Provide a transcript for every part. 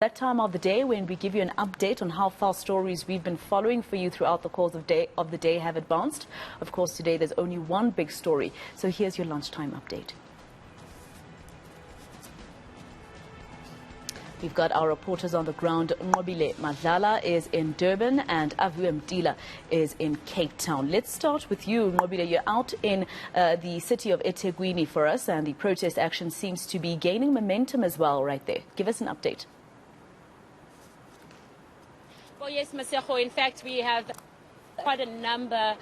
That time of the day when we give you an update on how far stories we've been following for you throughout the course of the day have advanced. Of course, today there's only one big story. So here's your lunchtime update. We've got our reporters on the ground. Nqobile Madlala is in Durban and Avu Mtila is in Cape Town. Let's start with you, Nqobile. You're out in the city of eThekwini for us, and the protest action seems to be gaining momentum as well right there. Give us an update. Well, yes, Maseko. In fact, we have quite a number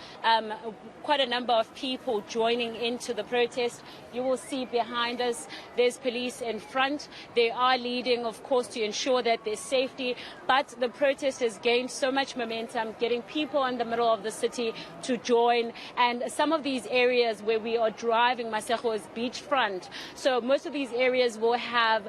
of people joining into the protest. You will see behind us, there's police in front. They are leading, of course, to ensure that there's safety. But the protest has gained so much momentum, getting people in the middle of the city to join. And some of these areas where we are driving, Maseko, is beachfront. So most of these areas will have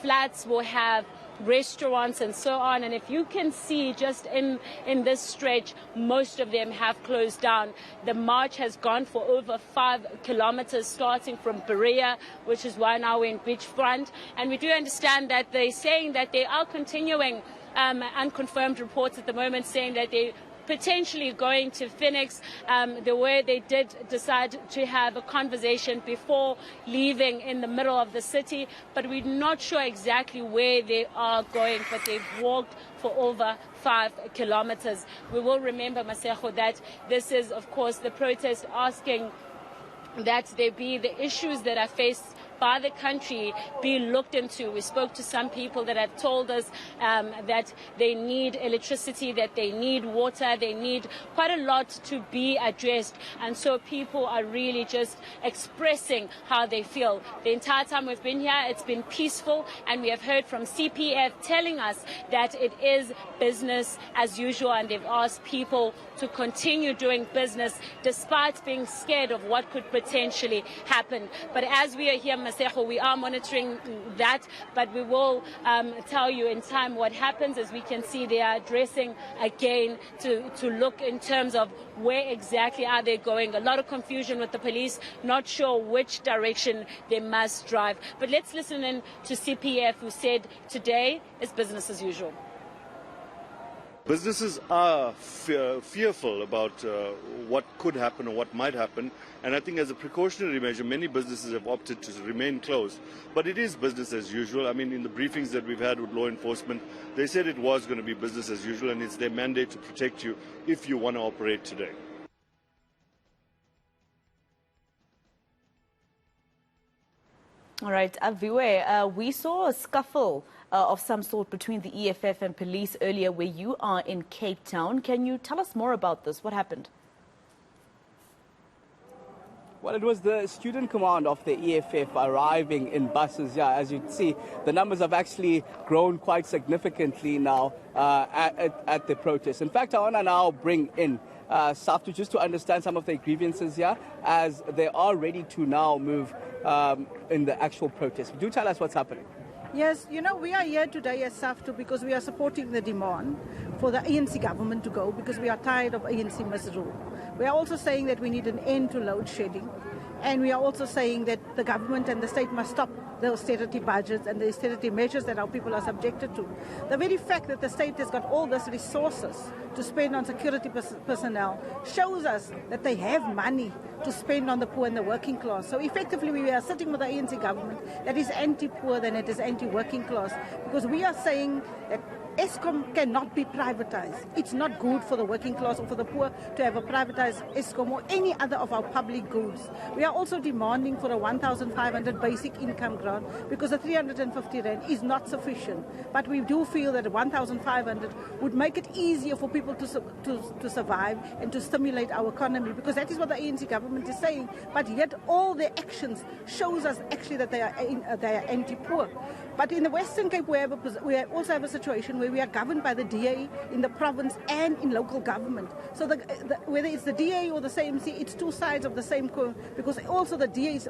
flats, will have restaurants and so on, and if you can see just in this stretch, most of them have closed down. The march has gone for over 5 kilometers, starting from Berea, which is why now we're in beachfront, and we do understand that they're saying that they are continuing unconfirmed reports at the moment saying that they potentially going to Phoenix, where they did decide to have a conversation before leaving in the middle of the city, but we're not sure exactly where they are going, but they've walked for over 5 kilometers. We will remember, Maseko, that this is, of course, the protest asking that there be the issues that are faced by the country be looked into. We spoke to some people that have told us that they need electricity, that they need water, they need quite a lot to be addressed. And so people are really just expressing how they feel. The entire time we've been here, it's been peaceful, and we have heard from CPF telling us that it is business as usual, and they've asked people to continue doing business despite being scared of what could potentially happen. But as we are here, Maseko, we are monitoring that, but we will tell you in time what happens. As we can see, they are addressing again to look in terms of where exactly are they going. A lot of confusion with the police, not sure which direction they must drive. But let's listen in to CPF, who said today is business as usual. Businesses are fearful about what could happen or what might happen, and I think as a precautionary measure many businesses have opted to remain closed, but it is business as usual. I mean, in the briefings that we've had with law enforcement, they said it was going to be business as usual, and it's their mandate to protect you if you want to operate today. All right, Aviwe, we saw a scuffle of some sort between the EFF and police earlier where you are in Cape Town. Can you tell us more about this? What happened? Well, it was the student command of the EFF arriving in buses. Yeah, as you can see, the numbers have actually grown quite significantly now at the protest. In fact, I want to now bring in Saftu just to understand some of their grievances here, as they are ready to now move in the actual protest. Do tell us what's happening. Yes, you know, we are here today as SAFTU because we are supporting the demand for the ANC government to go, because we are tired of ANC misrule. We are also saying that we need an end to load shedding, and we are also saying that the government and the state must stop the austerity budgets and the austerity measures that our people are subjected to. The very fact that the state has got all these resources to spend on security personnel shows us that they have money to spend on the poor and the working class. So effectively we are sitting with the ANC government that is anti-poor than it is anti-working class, because we are saying that Eskom cannot be privatized. It's not good for the working class or for the poor to have a privatized Eskom or any other of our public goods. We are also demanding for a 1,500 basic income grant, because the 350 rand is not sufficient. But we do feel that 1,500 would make it easier for people to survive and to stimulate our economy, because that is what the ANC government is saying. But yet all their actions shows us actually that they are anti-poor. But in the Western Cape, we also have a situation where we are governed by the DA in the province and in local government. So whether it's the DA or the CMC, it's two sides of the same coin, because also the DA's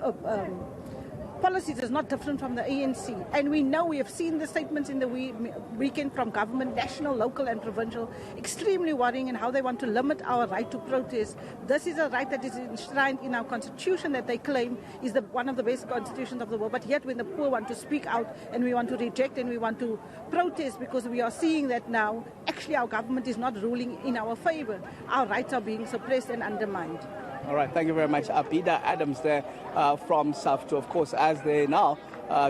policies is not different from the ANC. And we know, we have seen the statements in the weekend from government, national, local and provincial, extremely worrying in how they want to limit our right to protest. This is a right that is enshrined in our constitution that they claim is one of the best constitutions of the world. But yet when the poor want to speak out and we want to reject and we want to protest, because we are seeing that now actually our government is not ruling in our favor. Our rights are being suppressed and undermined. All right, thank you very much. Abida Adams there from SAFTU, of course, as they now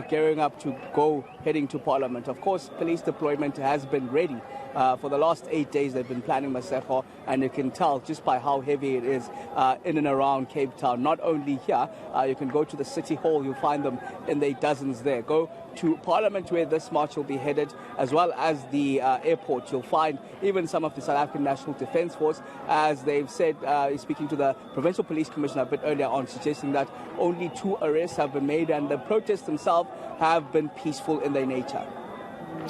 gearing up to go heading to Parliament. Of course, police deployment has been ready. For the last 8 days, they've been planning Maseko, and you can tell just by how heavy it is in and around Cape Town. Not only here, you can go to the City Hall, you'll find them in their dozens there. Go to Parliament, where this march will be headed, as well as the airport. You'll find even some of the South African National Defence Force, as they've said, speaking to the Provincial Police Commissioner a bit earlier on, suggesting that only 2 arrests have been made and the protests themselves have been peaceful in their nature.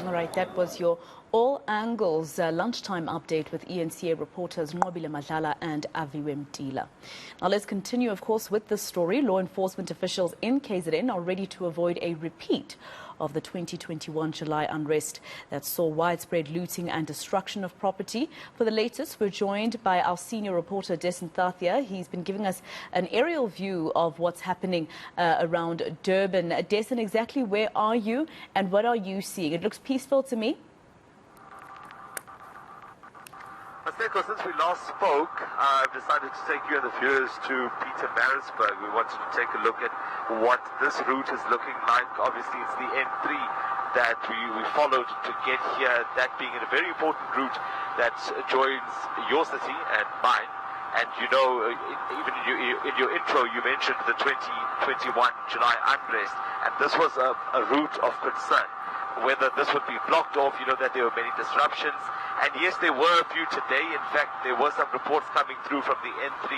All right, that was your All Angles lunchtime update with ENCA reporters Nqobile Madlala and Aviwe Mtila. Now let's continue, of course, with this story. Law enforcement officials in KZN are ready to avoid a repeat of the 2021 July unrest that saw widespread looting and destruction of property. For the latest, we're joined by our senior reporter, Desin Thathia. He's been giving us an aerial view of what's happening around Durban. Desin, exactly where are you and what are you seeing? It looks peaceful to me. Maseko, since we last spoke, I've decided to take you and the viewers to Pietermaritzburg. We wanted to take a look at what this route is looking like. Obviously, it's the N3 that we followed to get here, that being a very important route that joins your city and mine. And you know, even in your intro, you mentioned the 2021 July unrest, and this was a route of concern. Whether this would be blocked off, you know that there were many disruptions. And yes, there were a few today. In fact, there were some reports coming through from the N3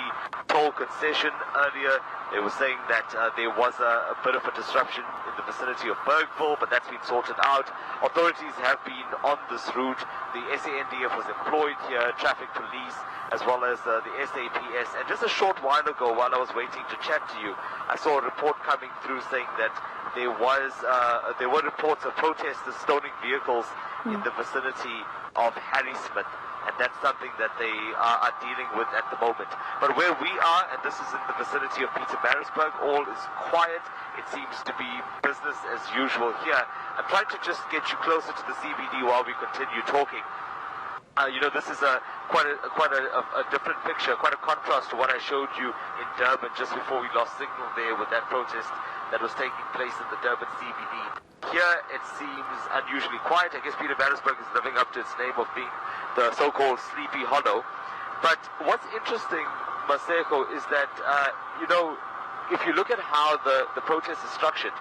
toll concession earlier. They were saying that there was a bit of a disruption in the vicinity of Bergville, but that's been sorted out. Authorities have been on this route. The SANDF was employed here, traffic police, as well as the SAPS. And just a short while ago, while I was waiting to chat to you, I saw a report coming through saying that there were reports of protesters stoning vehicles in the vicinity of Harrismith, and that's something that they are dealing with at the moment. But where we are, and this is in the vicinity of Pietermaritzburg, all is quiet. It seems to be business as usual here. I'm trying to just get you closer to the CBD while we continue talking. You know, this is quite a different picture, quite a contrast to what I showed you in Durban just before we lost signal there with that protest that was taking place in the Durban CBD. Here it seems unusually quiet. I guess Pietermaritzburg is living up to its name of being the so-called Sleepy Hollow. But what's interesting, Maseko, is that, you know, if you look at how the protest is structured,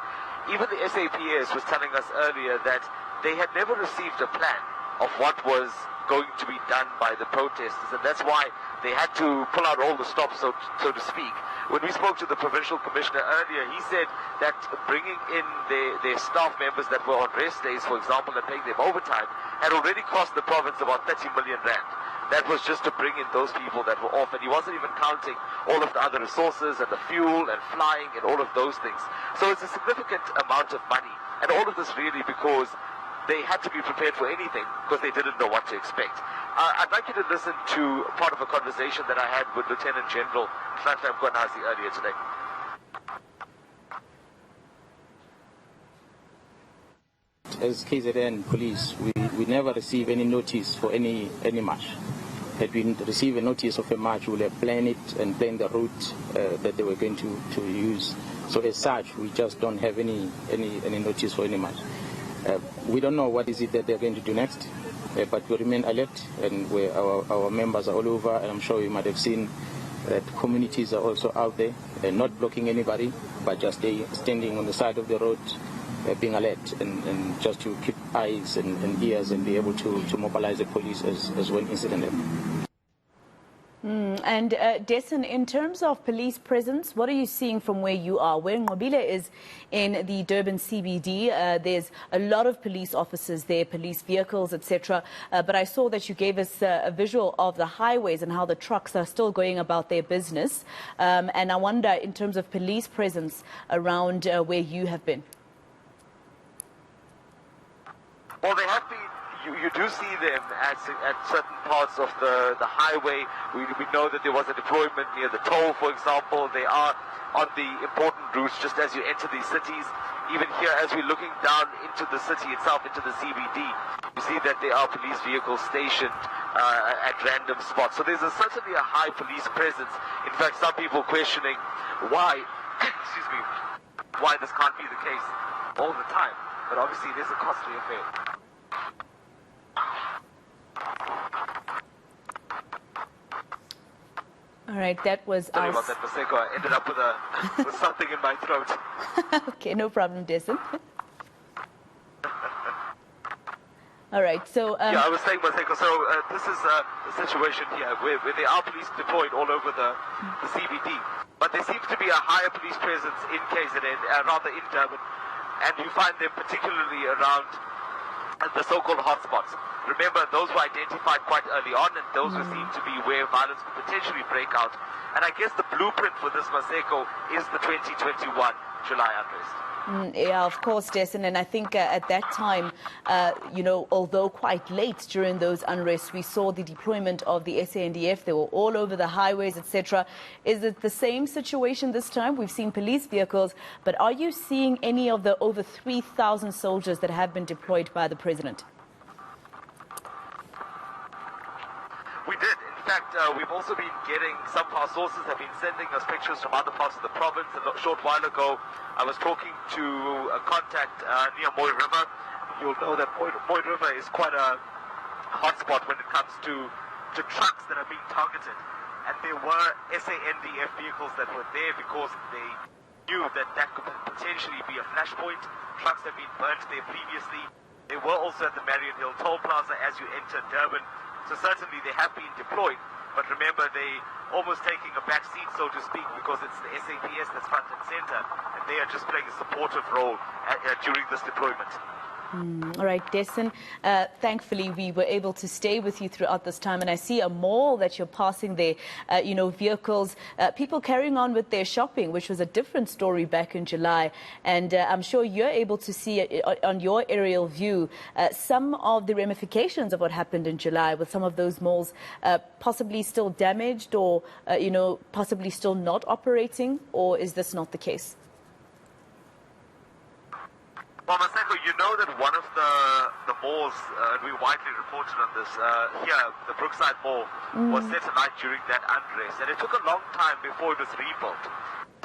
even the SAPS was telling us earlier that they had never received a plan of what was going to be done by the protesters, and that's why they had to pull out all the stops, so to speak. When we spoke to the provincial commissioner earlier, he said that bringing in their staff members that were on rest days, for example, and paying them overtime, had already cost the province about 30 million rand. That was just to bring in those people that were off, and he wasn't even counting all of the other resources and the fuel and flying and all of those things. So it's a significant amount of money, and all of this really because they had to be prepared for anything because they didn't know what to expect. I'd like you to listen to part of a conversation that I had with Lieutenant General Lunchtime earlier today. As KZN police, we never receive any notice for any march. Had we received a notice of a march, we would have planned it and planned the route that they were going to use. So as such, we just don't have any notice for any march. We don't know what is it that they're going to do next, but we remain alert, and our members are all over, and I'm sure you might have seen that communities are also out there, not blocking anybody, but just standing on the side of the road, being alert, and just to keep eyes and ears and be able to mobilize the police as one incident happens. And Dessen, in terms of police presence, what are you seeing from where you are? Where Nqobile is in the Durban CBD, there's a lot of police officers there, police vehicles, etc. But I saw that you gave us a visual of the highways and how the trucks are still going about their business. And I wonder, in terms of police presence around where you have been. Well, they have been. You do see them at certain parts of the highway. We know that there was a deployment near the toll, for example. They are on the important routes just as you enter these cities. Even here, as we're looking down into the city itself, into the CBD, you see that there are police vehicles stationed at random spots. So there's certainly a high police presence. In fact, some people questioning why, excuse me, why this can't be the case all the time. But obviously, it is a costly affair. All right, that was Sorry about that, Maseko. I ended up with something in my throat. Okay, no problem, Dessen. All right, so... yeah, I was saying, Maseko, so this is the situation here, where there are police deployed all over the CBD, but there seems to be a higher police presence in KZN, rather in Durban, and you find them particularly around the so-called hotspots. Remember, those were identified quite early on, and those were seen to be where violence could potentially break out. And I guess the blueprint for this, Maseko, is the 2021 July unrest. Yeah, of course, Dessen. And I think at that time, you know, although quite late during those unrests, we saw the deployment of the SANDF. They were all over the highways, etc. Is it the same situation this time? We've seen police vehicles, but are you seeing any of the over 3,000 soldiers that have been deployed by the president? We did. In fact, we've also been getting, some of our sources have been sending us pictures from other parts of the province. A short while ago, I was talking to a contact near Moy River. You'll know that Moy River is quite a hotspot when it comes to trucks that are being targeted. And there were SANDF vehicles that were there because they knew that that could potentially be a flashpoint. Trucks have been burnt there previously. They were also at the Marion Hill Toll Plaza as you enter Durban. So certainly they have been deployed, but remember they almost taking a back seat, so to speak, because it's the SAPS that's front and center, and they are just playing a supportive role during this deployment. All right, Dessen, thankfully we were able to stay with you throughout this time, and I see a mall that you're passing there, you know, vehicles, people carrying on with their shopping, which was a different story back in July, and I'm sure you're able to see on your aerial view some of the ramifications of what happened in July, with some of those malls possibly still damaged or, you know, possibly still not operating, or is this not the case? Well, Maseko, you know that one of the malls, we widely reported on this, here, the Brookside Mall, was set alight during that unrest, and it took a long time before it was rebuilt.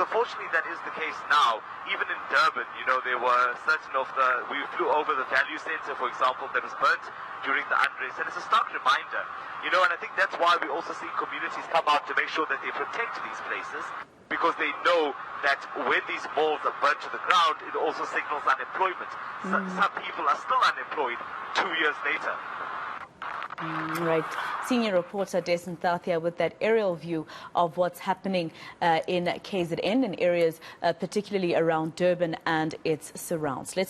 So fortunately that is the case now. Even in Durban, you know, there were certain of we flew over the value center, for example, that was burnt during the unrest, and it's a stark reminder, you know, and I think that's why we also see communities come out to make sure that they protect these places, because they know that when these malls are burnt to the ground, it also signals unemployment. Some people are still unemployed 2 years later. Right. Senior reporter Dessen Thathia with that aerial view of what's happening in KZN, in areas particularly around Durban and its surrounds.